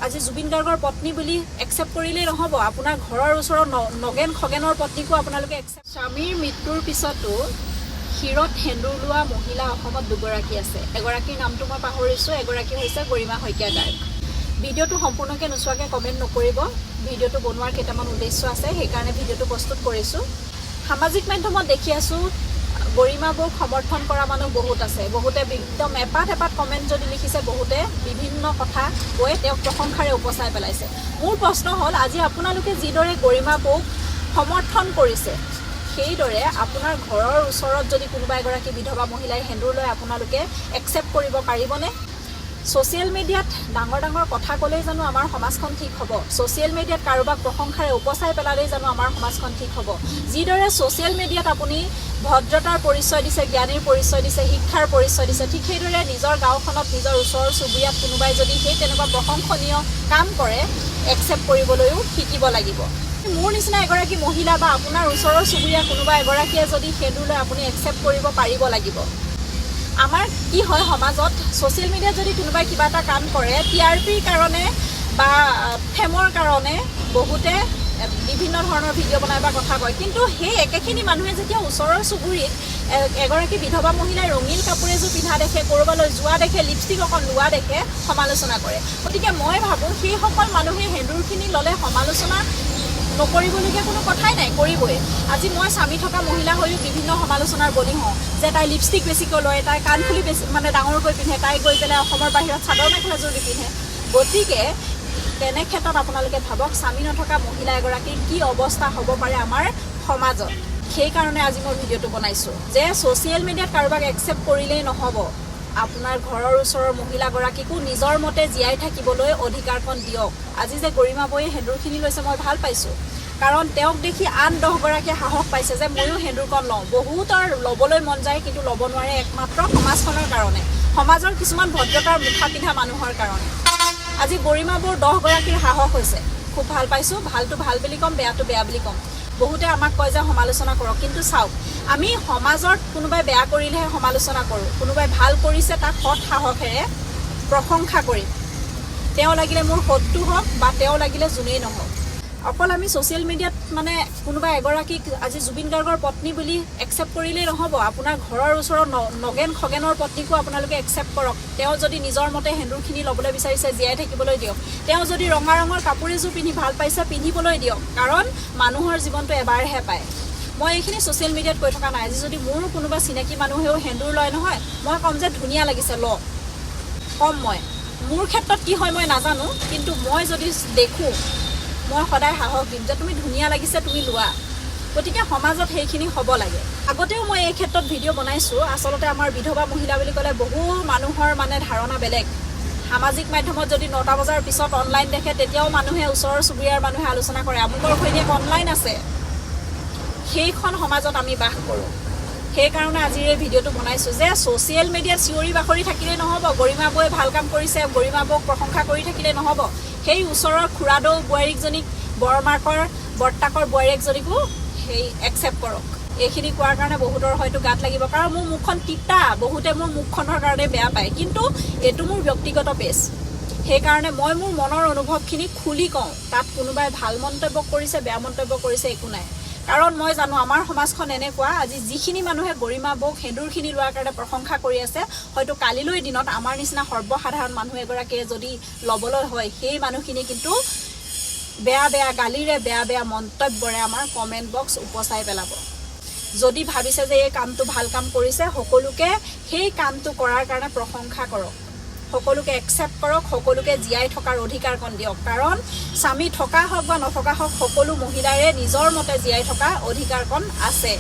আজি জুবিন গাৰ্গৰ পত্নী বুলি একচেপ্ট কৰিলেই নহ'ব, আপোনাৰ ঘৰৰ ওচৰৰ নগেন খগেনৰ পত্নীকো আপোনালোকে একচেপ্ট। স্বামীৰ মৃত্যুৰ পিছতো শিৰত সেন্দুৰ লোৱা মহিলা অসমত দুগৰাকী আছে। এগৰাকীৰ নামটো মই পাহৰিছোঁ, এগৰাকী হৈছে গৰিমা শইকীয়া গাৰ্গ। ভিডিঅ'টো সম্পূৰ্ণকৈ নোচোৱাকৈ কমেণ্ট নকৰিব। ভিডিঅ'টো বনোৱাৰ কেইটামান উদ্দেশ্য আছে, সেইকাৰণে ভিডিঅ'টো প্ৰস্তুত কৰিছোঁ। সামাজিক মাধ্যমত দেখি আছোঁ গৰিমা বৌক সমৰ্থন কৰা মানুহ বহুত আছে। বহুতে একদম এপাত কমেণ্ট যদি লিখিছে, বহুতে বিভিন্ন কথা কৈ তেওঁক প্ৰশংসাৰে উপচাই পেলাইছে। মোৰ প্ৰশ্ন হ'ল, আজি আপোনালোকে যিদৰে গৰিমা বৌক সমৰ্থন কৰিছে, সেইদৰে আপোনাৰ ঘৰৰ ওচৰত যদি কোনোবা এগৰাকী বিধৱা মহিলাই সেন্দুৰ লয়, আপোনালোকে একচেপ্ট কৰিব পাৰিবনে? ছ'চিয়েল মিডিয়াত ডাঙৰ কথা ক'লেই জানো আমাৰ সমাজখন ঠিক হ'ব? ছ'চিয়েল মিডিয়াত কাৰোবাক প্ৰশংসাৰে উপচাই পেলালেই জানো আমাৰ সমাজখন ঠিক হ'ব? যিদৰে ছ'চিয়েল মিডিয়াত আপুনি ভদ্ৰতাৰ পৰিচয় দিছে, জ্ঞানীৰ পৰিচয় দিছে, শিক্ষাৰ পৰিচয় দিছে, ঠিক সেইদৰে নিজৰ গাঁওখনত, নিজৰ ওচৰ চুবুৰীয়াত কোনোবাই যদি সেই তেনেকুৱা প্ৰশংসনীয় কাম কৰে, একচেপ্ট কৰিবলৈও শিকিব লাগিব। মোৰ নিচিনা এগৰাকী মহিলা বা আপোনাৰ ওচৰৰ চুবুৰীয়া কোনোবা এগৰাকীয়ে যদি সেন্দুৰ লয়, আপুনি একচেপ্ট কৰিব পাৰিব লাগিব। আমাৰ কি হয় সমাজত, ছ'চিয়েল মিডিয়াত যদি কোনোবাই কিবা এটা কাম কৰে, TRPৰ কাৰণে বা ফেমৰ কাৰণে বহুতে বিভিন্ন ধৰণৰ ভিডিঅ' বনাই বা কথা কয়, কিন্তু সেই একেখিনি মানুহে যেতিয়া ওচৰৰ চুবুৰীত এগৰাকী বিধৱা মহিলাই ৰঙীন কাপোৰ এযোৰ পিন্ধা দেখে, ক'ৰবালৈ যোৱা দেখে, লিপষ্টিক অকণ লোৱা দেখে, সমালোচনা কৰে। গতিকে মই ভাবোঁ সেইসকল মানুহে সেন্দুৰখিনি ল'লে সমালোচনা নকৰিবলগীয়া কোনো কথাই নাই, কৰিবই। আজি মই স্বামী থকা মহিলা হৈও বিভিন্ন সমালোচনাৰ বলি হওঁ যে তাই লিপষ্টিক বেছিকৈ লয়, তাই কাণফুলি ডাঙৰকৈ পিন্ধে, তাই গৈ পেলাই অসমৰ বাহিৰত চাদৰ মেখেলাযোৰ নিপিন্ধে। গতিকে তেনে ক্ষেত্ৰত আপোনালোকে ভাবক, স্বামী নথকা মহিলা এগৰাকীৰ কি অৱস্থা হ'ব পাৰে আমাৰ সমাজত। সেইকাৰণে আজি মই ভিডিঅ'টো বনাইছোঁ যে ছ'চিয়েল মিডিয়াত কাৰোবাক একচেপ্ট কৰিলেই নহ'ব, আপোনাৰ ঘৰৰ ওচৰৰ মহিলাগৰাকীকো নিজৰ মতে জীয়াই থাকিবলৈ অধিকাৰকণ দিয়ক। আজি যে গৰিমা বৌয়ে সেন্দুৰখিনি লৈছে, মই ভাল পাইছোঁ, কাৰণ তেওঁক দেখি আন 10 গৰাকীয়ে সাহস পাইছে যে ময়ো সেন্দুৰকণ লওঁ। বহুতৰ ল'বলৈ মন যায়, কিন্তু ল'ব নোৱাৰে, একমাত্ৰ সমাজখনৰ কাৰণে, সমাজৰ কিছুমান ভদ্ৰতাৰ মুখা পিন্ধা মানুহৰ কাৰণে। আজি গৰিমা বৌৰ 10 গৰাকীৰ সাহস হৈছে, খুব ভাল পাইছোঁ। ভালটো ভাল বুলি ক'ম, বেয়াটো বেয়া বুলি ক'ম। বহুতে আমাক কয় যে সমালোচনা কৰক, কিন্তু চাওক, আমি সমাজত কোনোবাই বেয়া কৰিলেহে সমালোচনা কৰোঁ, কোনোবাই ভাল কৰিছে তাক সৎ সাহসেৰে প্ৰশংসা কৰিম। তেওঁ লাগিলে মোৰ শত্ৰু হওক বা তেওঁ লাগিলে যোনেই নহওক। অকল আমি ছ'চিয়েল মিডিয়াত কোনোবা এগৰাকীক আজি জুবিন গাৰ্গৰ পত্নী বুলি একচেপ্ট কৰিলেই নহ'ব, আপোনাৰ ঘৰৰ ওচৰৰ নগেন খগেনৰ পত্নীকো আপোনালোকে একচেপ্ট কৰক। তেওঁ যদি নিজৰ মতে সেন্দুৰখিনি ল'বলৈ বিচাৰিছে, জীয়াই থাকিবলৈ দিয়ক। তেওঁ যদি ৰঙা ৰঙৰ কাপোৰ এযোৰ পিন্ধি ভাল পাইছে, পিন্ধিবলৈ দিয়ক, কাৰণ মানুহৰ জীৱনটো এবাৰহে পায়। মই এইখিনি ছ'চিয়েল মিডিয়াত কৈ থকা নাই। আজি যদি মোৰো কোনোবা চিনাকি মানুহেও সেন্দুৰ লয় নহয়, মই ক'ম যে ধুনীয়া লাগিছে, ল, ক'ম মই। মোৰ ক্ষেত্ৰত কি হয় মই নাজানো, কিন্তু মই যদি দেখোঁ, মই সদায় সাহস দিম যে তুমি ধুনীয়া লাগিছে, তুমি লোৱা। গতিকে সমাজত সেইখিনি হ'ব লাগে। আগতেও মই এই ক্ষেত্ৰত ভিডিঅ' বনাইছোঁ। আচলতে আমাৰ বিধৱা মহিলা বুলি ক'লে বহু মানুহৰ ধাৰণা বেলেগ। সামাজিক মাধ্যমত যদি 9টা বজাৰ পিছত অনলাইন দেখে, তেতিয়াও মানুহে, ওচৰৰ চুবুৰীয়াৰ মানুহে আলোচনা কৰে, আমুকৰ ঘৈণীয়েক অনলাইন আছে। সেইখন সমাজত আমি বাস কৰোঁ। সেইকাৰণে আজিৰ এই ভিডিঅ'টো বনাইছোঁ যে ছ'চিয়েল মিডিয়াত চিঞৰি বাখৰি থাকিলেই নহ'ব, গৰিমা বৌয়ে ভাল কাম কৰিছে, গৰিমা বৌক প্ৰশংসা কৰি থাকিলেই নহ'ব। সেই ওচৰৰ খুৰাদৌ বোৱাৰীকজনীক, বৰমাকৰ বৰ্তাকৰ বোৱাৰীয়েকজনীকো সেই একচেপ্ট কৰক। এইখিনি কোৱাৰ কাৰণে বহুতৰ হয়তো গাত লাগিব, কাৰণ মোৰ মুখখন তিতা, বহুতে মোৰ মুখখনৰ কাৰণে বেয়া পায়, কিন্তু এইটো মোৰ ব্যক্তিগত পেজ। সেইকাৰণে মই মোৰ মনৰ অনুভৱখিনি খুলি কওঁ। তাত কোনোবাই ভাল মন্তব্য কৰিছে, বেয়া মন্তব্য কৰিছে, একো নাই। কাৰণ মই জানো আমাৰ সমাজখন এনেকুৱা, আজি যিখিনি মানুহে গৰিমা বৌক সেন্দুৰখিনি লোৱাৰ কাৰণে প্ৰশংসা কৰি আছে, হয়তো কালিলৈ দিনত আমাৰ নিচিনা সৰ্বসাধাৰণ মানুহ এগৰাকীয়ে যদি ল'বলৈ হয়, সেই মানুহখিনি কিন্তু বেয়া গালিৰে, বেয়া মন্তব্যৰে আমাৰ কমেণ্ট বক্স উপচাই পেলাব। যদি ভাবিছে যে এই কামটো ভাল কাম কৰিছে, সকলোকে সেই কামটো কৰাৰ কাৰণে প্ৰশংসা কৰক, সকলোকে একচেপ্ট কৰক, সকলোকে জীয়াই থকাৰ অধিকাৰকণ দিয়ক। কাৰণ স্বামী থকা হওক বা নথকা হওক, সকলো মহিলাৰে নিজৰ মতে জীয়াই থকা অধিকাৰকণ আছে।